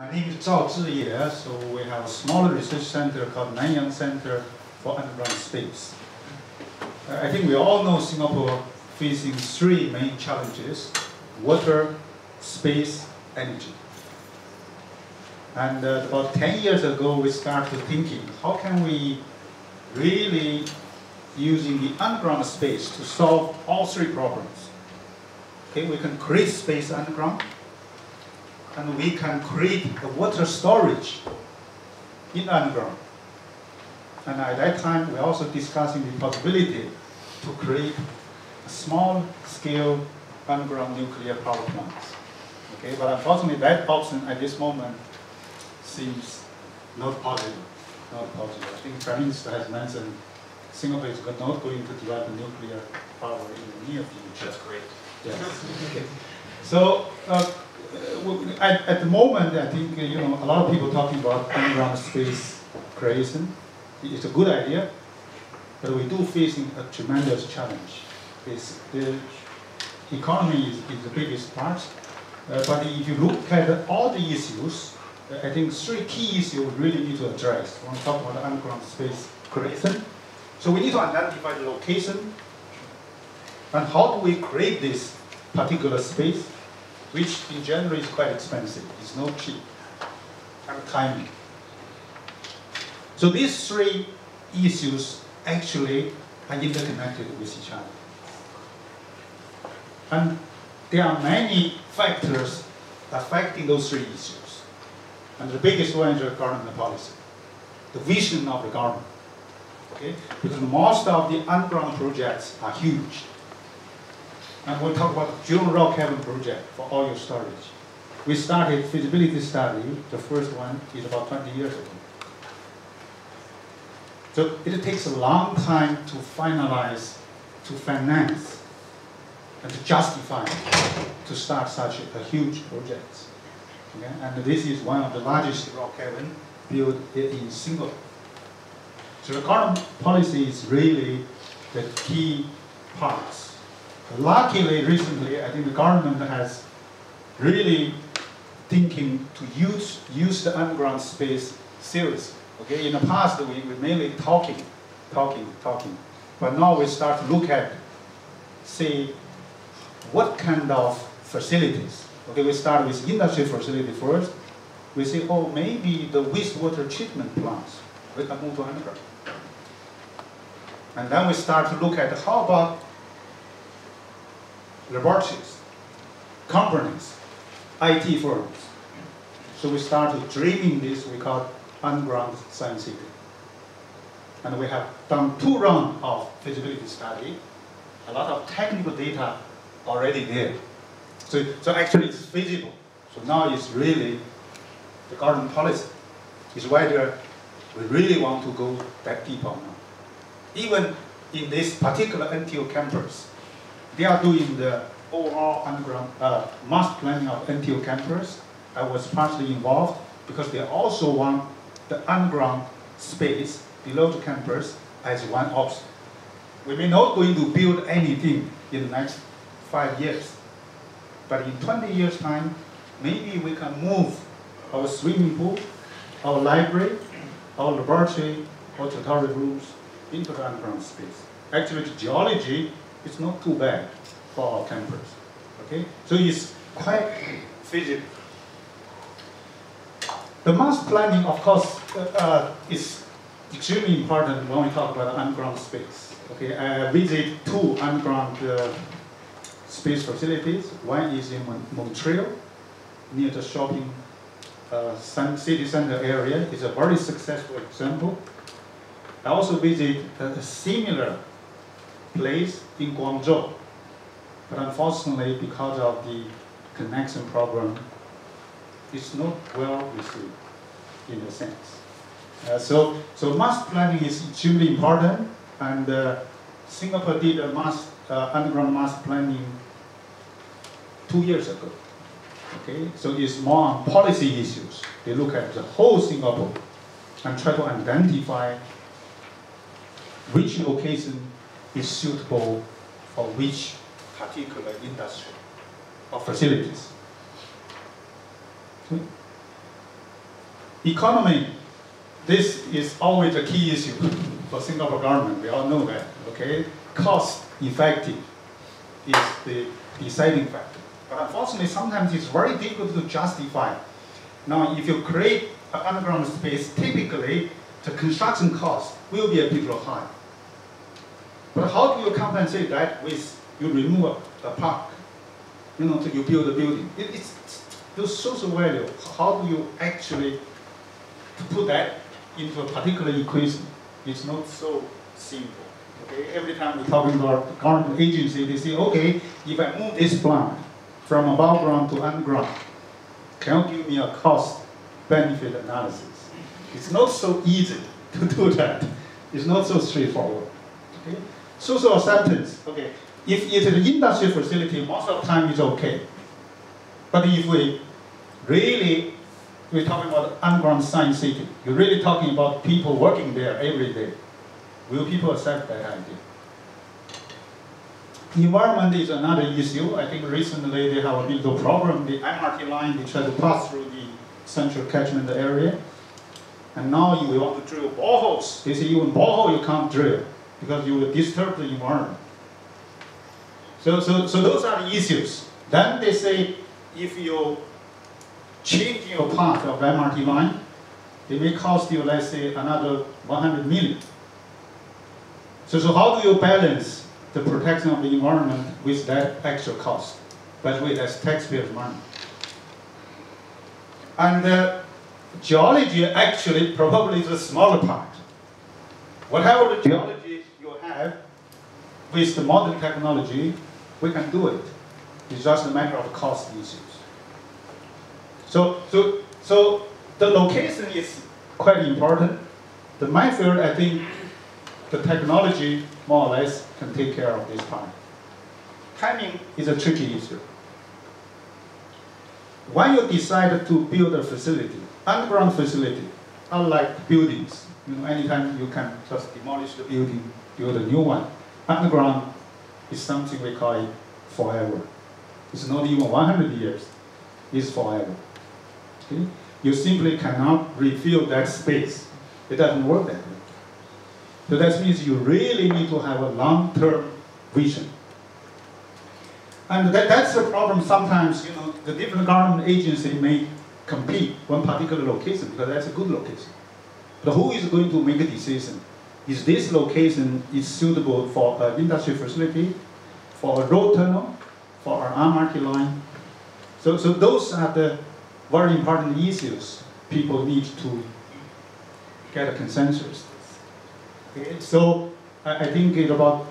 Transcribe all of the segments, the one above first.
My name is Zhao Zhiye, so we have a smaller research center called Nanyang Center for Underground Space. I think we all know Singapore facing three main challenges: water, space, energy. And about 10 years ago, we started thinking, how can we really using the underground space to solve all three problems? Okay, we can create space underground, and we can create a water storage in underground. And at that time, we're also discussing the possibility to create a small-scale underground nuclear power plants. Okay, but unfortunately, that option at this moment seems not possible. Not possible. I think Prime Minister has mentioned Singapore is not going to develop nuclear power in the near future. That's great. Yes. Okay. So at the moment, I think a lot of people talking about underground space creation. It's a good idea, but we do facing a tremendous challenge. The economy is the biggest part, but if you look at all the issues, I think three key issues we really need to address. We want to talk about underground space creation. So we need to identify the location and how do we create this particular space, which in general is quite expensive. It's not cheap. And timing. So these three issues actually are interconnected with each other. And there are many factors affecting those three issues. And the biggest one is the government policy, the vision of the government. Okay? Because most of the underground projects are huge. And we'll talk about the Jurong Rock Cavern project for oil storage. We started feasibility study, the first one is about 20 years ago. So it takes a long time to finalize, to finance, and to justify to start such a huge project. Okay? And this is one of the largest rock cavern built in Singapore. So the current policy is really the key parts. Luckily, recently, I think the government has really thinking to use the underground space seriously. Okay, in the past, we mainly talking. But now we start to look at, say, what kind of facilities. Okay, we start with industry facility first. We say, oh, maybe the wastewater treatment plants, we can move to underground. And then we start to look at how about laboratories, companies, IT firms. So we started dreaming this, we call underground science city. And we have done 2 rounds of feasibility study, a lot of technical data already there. So actually it's feasible. So now it's really the government policy is whether we really want to go that deep or not. Even in this particular NTO campus, they are doing the overall underground master planning of NTO campus. I was partially involved because they also want the underground space below the campus as one option. We may not going to build anything in the next 5 years, but in 20 years' time, maybe we can move our swimming pool, our library, our laboratory, our tutorial rooms into the underground space. Actually, the geology is not too bad for our campus. Okay, so it's quite feasible. The master planning, of course, is extremely important when we talk about underground space. Okay, I visit 2 underground space facilities. One is in Montreal, near the shopping city center area. It's a very successful example. I also visit a similar place in Guangzhou, but unfortunately, because of the connection problem, it's not well received in a sense. So master planning is extremely important, and Singapore did a underground master planning 2 years ago. Okay, so it's more on policy issues. They look at the whole Singapore and try to identify which location is suitable for which particular industry or facilities. economy, this is always a key issue for Singapore government. We all know that. Okay, cost effective is the deciding factor. But unfortunately, sometimes it's very difficult to justify. Now, if you create an underground space, typically the construction cost will be a bit high. But how do you compensate that with you remove the park? You know, you build a building. It's the social value. How do you actually put that into a particular equation? It's not so simple. Okay, every time we're talking about the government agency, they say, okay, if I move this plant from above ground to underground, can you give me a cost-benefit analysis? It's not so easy to do that. It's not so straightforward. Okay? Social acceptance. Okay, if it's an industrial facility, most of the time it's okay. But if we're talking about underground science city, you're really talking about people working there every day. Will people accept that idea? Environment is another issue. I think recently they have a bit of problem. The MRT line, they try to pass through the central catchment area. And now you want to drill boreholes. They say even borehole you can't drill because you will disturb the environment. So those are the issues. Then they say if you change your path of MRT line, it may cost you, let's say, another 100 million. So how do you balance the protection of the environment with that extra cost? By the way, that's taxpayers' money. And geology actually probably is a smaller part. Whatever the geology you have, with the modern technology, we can do it. It's just a matter of cost issues. So the location is quite important. The method, I think, the technology more or less can take care of this part. Timing is a tricky issue. When you decide to build a facility, underground facility, unlike buildings, you know, anytime you can just demolish the building, build a new one. Underground is something we call it forever. It's not even 100 years, it's forever. Okay? You simply cannot refill that space. It doesn't work that way. So that means you really need to have a long-term vision. And that's the problem sometimes, you know, the different government agencies may compete one particular location because that's a good location. But who is going to make a decision? Is this location is suitable for an industry facility, for a road tunnel, for an MRT line? So those are the very important issues people need to get a consensus. Okay, so I think about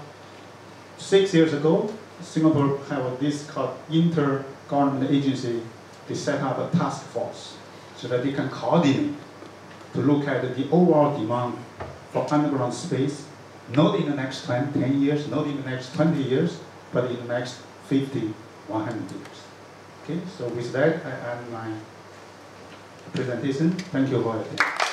6 years ago, Singapore have this called inter-government agency. They set up a task force so that they can coordinate to look at the overall demand for underground space, not in the next 10 years, not in the next 20 years, but in the next 50, 100 years. Okay, so with that, I end my presentation. Thank you for your attention.